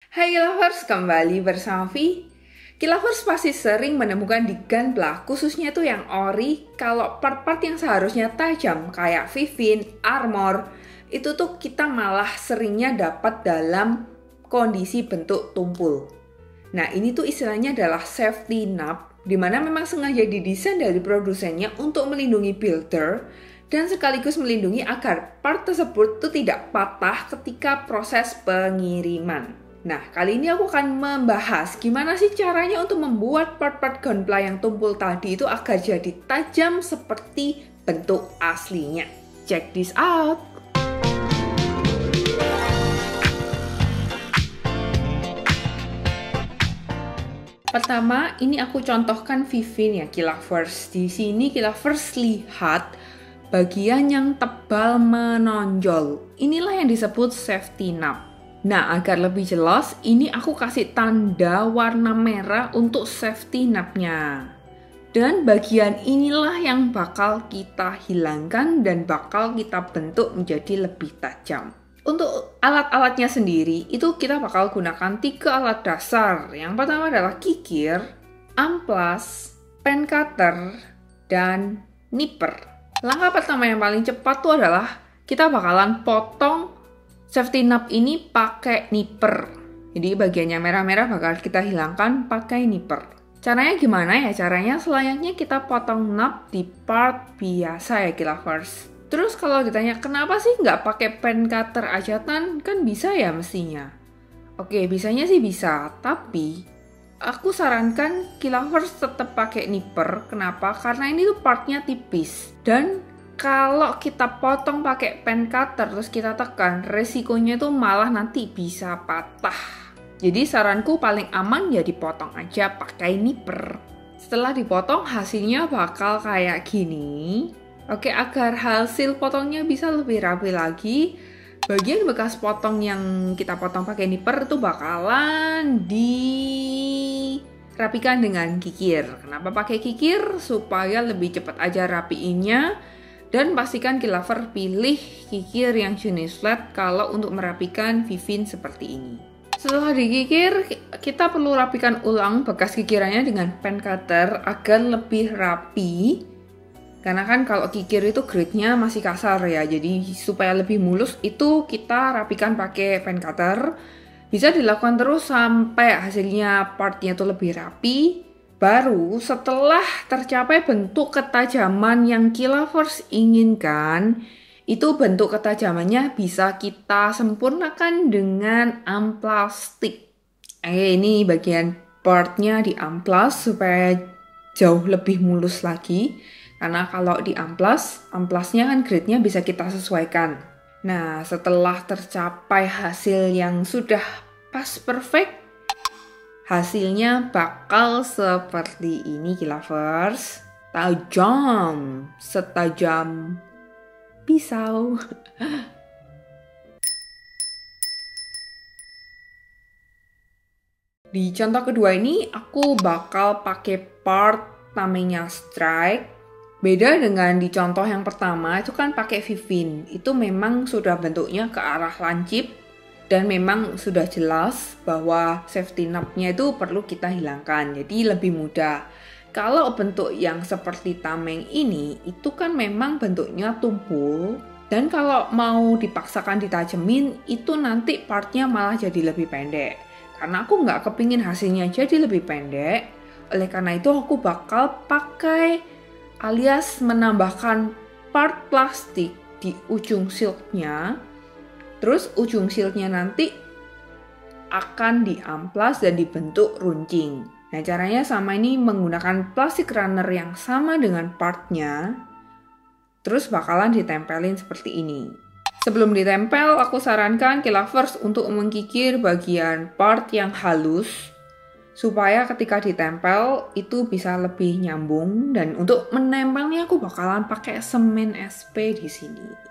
Hai Kilovers, kembali bersama Vi. Kilovers pasti sering menemukan di Gunpla, khususnya tuh yang ori, kalau part-part yang seharusnya tajam kayak Vivin, armor, itu tuh kita malah seringnya dapat dalam kondisi bentuk tumpul. Nah, ini tuh istilahnya adalah safety nub, di mana memang sengaja didesain dari produsennya untuk melindungi builder dan sekaligus melindungi agar part tersebut tuh tidak patah ketika proses pengiriman. Nah, kali ini aku akan membahas gimana sih caranya untuk membuat part-part Gunpla yang tumpul tadi itu agar jadi tajam seperti bentuk aslinya. Check this out! Pertama, ini aku contohkan Vivin ya, Kilovers. Di sini Kilovers lihat bagian yang tebal menonjol. Inilah yang disebut safety nub. Nah, agar lebih jelas, ini aku kasih tanda warna merah untuk safety nubnya. Dan bagian inilah yang bakal kita hilangkan dan bakal kita bentuk menjadi lebih tajam. Untuk alat-alatnya sendiri, itu kita bakal gunakan 3 alat dasar. Yang pertama adalah kikir, amplas, pen cutter, dan nipper. Langkah pertama yang paling cepat tuh adalah kita bakalan potong safety nub ini pakai nipper. Jadi bagiannya merah-merah bakal kita hilangkan pakai nipper. Caranya gimana ya? Caranya selayaknya kita potong nub di part biasa ya Kilovers. Terus kalau ditanya kenapa sih nggak pakai pen cutter aja kan bisa ya mestinya. Oke, bisanya sih bisa, tapi aku sarankan Kilovers tetap pakai nipper. Kenapa? Karena ini tuh partnya tipis dan kalau kita potong pakai pen cutter terus kita tekan, resikonya itu malah nanti bisa patah. Jadi saranku paling aman ya dipotong aja pakai nipper. Setelah dipotong hasilnya bakal kayak gini. Oke, agar hasil potongnya bisa lebih rapi lagi, bagian bekas potong yang kita potong pakai nipper itu bakalan dirapikan dengan kikir. Kenapa pakai kikir? Supaya lebih cepat aja rapiinnya. Dan pastikan Kilover pilih kikir yang jenis flat kalau untuk merapikan Vivin seperti ini. Setelah dikikir, kita perlu rapikan ulang bekas kikirannya dengan pen cutter agar lebih rapi. Karena kan kalau kikir itu grade-nya masih kasar ya, jadi supaya lebih mulus itu kita rapikan pakai pen cutter. Bisa dilakukan terus sampai hasilnya partnya itu lebih rapi. Baru setelah tercapai bentuk ketajaman yang Kilovers inginkan, itu bentuk ketajamannya bisa kita sempurnakan dengan amplastik. Ini bagian partnya di amplas supaya jauh lebih mulus lagi. Karena kalau di amplasnya kan grade-nya bisa kita sesuaikan. Nah, setelah tercapai hasil yang sudah pas perfect, hasilnya bakal seperti ini Kilovers. Tajam, setajam pisau. Di contoh kedua ini aku bakal pakai part namanya strike. Beda dengan di contoh yang pertama itu kan pakai Vivin. Itu memang sudah bentuknya ke arah lancip. Dan memang sudah jelas bahwa safety nub-nya itu perlu kita hilangkan, jadi lebih mudah. Kalau bentuk yang seperti tameng ini, itu kan memang bentuknya tumpul. Dan kalau mau dipaksakan ditajemin, itu nanti partnya malah jadi lebih pendek. Karena aku nggak kepingin hasilnya jadi lebih pendek, oleh karena itu aku bakal pakai alias menambahkan part plastik di ujung silknya. Terus ujung shieldnya nanti akan diamplas dan dibentuk runcing. Nah, caranya sama ini menggunakan plastik runner yang sama dengan partnya. Terus bakalan ditempelin seperti ini. Sebelum ditempel, aku sarankan Kilovers untuk mengkikir bagian part yang halus. Supaya ketika ditempel itu bisa lebih nyambung. Dan untuk menempelnya aku bakalan pakai semen SP di sini.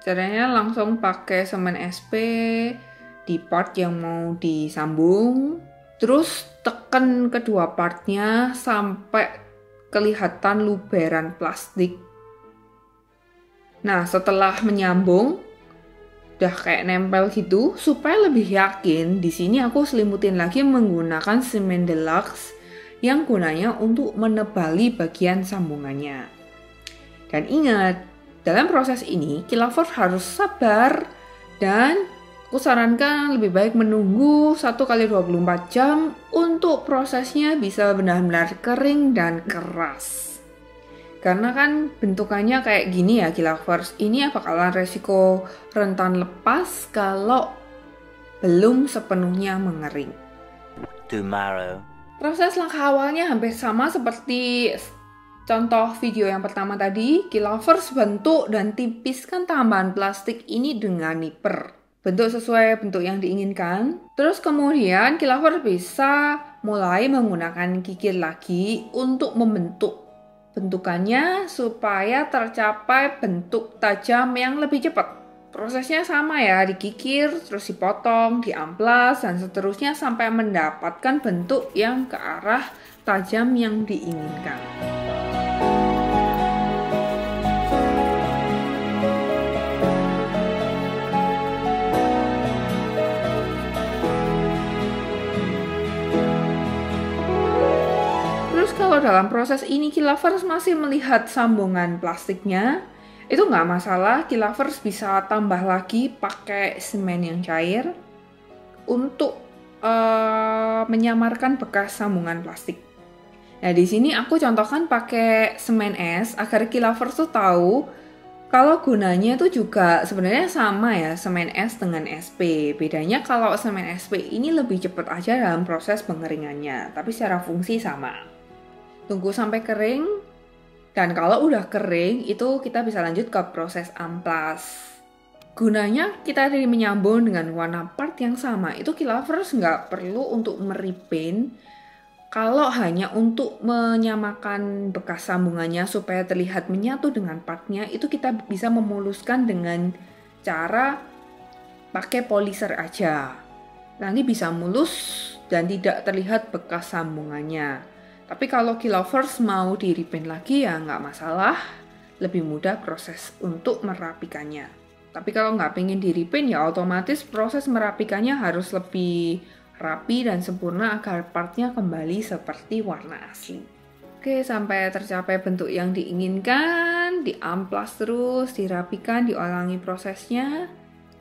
Caranya langsung pakai semen SP di part yang mau disambung. Terus tekan kedua partnya sampai kelihatan luberan plastik. Nah, setelah menyambung udah kayak nempel gitu. Supaya lebih yakin, di sini aku selimutin lagi menggunakan semen deluxe yang gunanya untuk menebali bagian sambungannya. Dan ingat, dalam proses ini Key Lovers harus sabar dan aku sarankan lebih baik menunggu 1x24 jam untuk prosesnya bisa benar-benar kering dan keras. Karena kan bentukannya kayak gini ya Key Lovers, ini bakalan resiko rentan lepas kalau belum sepenuhnya mengering. Tomorrow. Proses langkah awalnya hampir sama seperti contoh video yang pertama tadi. Key Lovers bentuk dan tipiskan tambahan plastik ini dengan nipper. Bentuk sesuai bentuk yang diinginkan. Terus kemudian Key Lovers bisa mulai menggunakan kikir lagi untuk membentuk bentukannya supaya tercapai bentuk tajam yang lebih cepat. Prosesnya sama ya, dikikir, terus dipotong, diamplas, dan seterusnya sampai mendapatkan bentuk yang ke arah tajam yang diinginkan. Kalau dalam proses ini Key Lovers masih melihat sambungan plastiknya, itu nggak masalah. Key Lovers bisa tambah lagi pakai semen yang cair untuk menyamarkan bekas sambungan plastik. Nah di sini aku contohkan pakai semen es agar Key Lovers tuh tahu kalau gunanya itu juga sebenarnya sama ya, semen es dengan SP. Bedanya kalau semen SP ini lebih cepat aja dalam proses pengeringannya, tapi secara fungsi sama. Tunggu sampai kering, dan kalau udah kering itu kita bisa lanjut ke proses amplas. Gunanya kita tadi menyambung dengan warna part yang sama. Itu Key Lovers nggak perlu untuk merepaint. Kalau hanya untuk menyamakan bekas sambungannya supaya terlihat menyatu dengan partnya, itu kita bisa memuluskan dengan cara pakai polisher aja. Nanti bisa mulus dan tidak terlihat bekas sambungannya. Tapi kalau Key Lovers mau di repaint lagi ya nggak masalah, lebih mudah proses untuk merapikannya. Tapi kalau nggak pengen di repaint ya otomatis proses merapikannya harus lebih rapi dan sempurna agar partnya kembali seperti warna asli. Oke, sampai tercapai bentuk yang diinginkan, diamplas terus, dirapikan, diulangi prosesnya.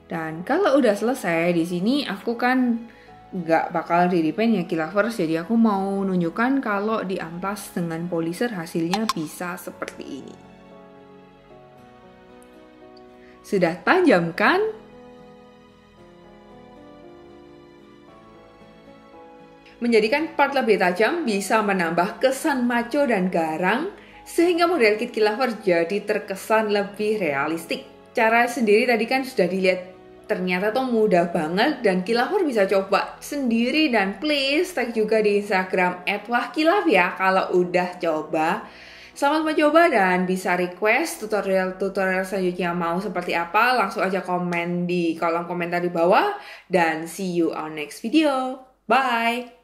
Dan kalau udah selesai di sini aku kan nggak bakal di repaint ya Key Lovers, jadi aku mau nunjukkan kalau di amplas dengan polisher hasilnya bisa seperti ini. Sudah tajam kan? Menjadikan part lebih tajam bisa menambah kesan maco dan garang, sehingga model kit Key Lovers jadi terkesan lebih realistik. Cara sendiri tadi kan sudah dilihat, ternyata tuh mudah banget dan Key Lovers bisa coba sendiri, dan please tag juga di Instagram @wahkilaf ya kalau udah coba. Selamat mencoba dan bisa request tutorial selanjutnya mau seperti apa, langsung aja komen di kolom komentar di bawah dan see you on next video. Bye!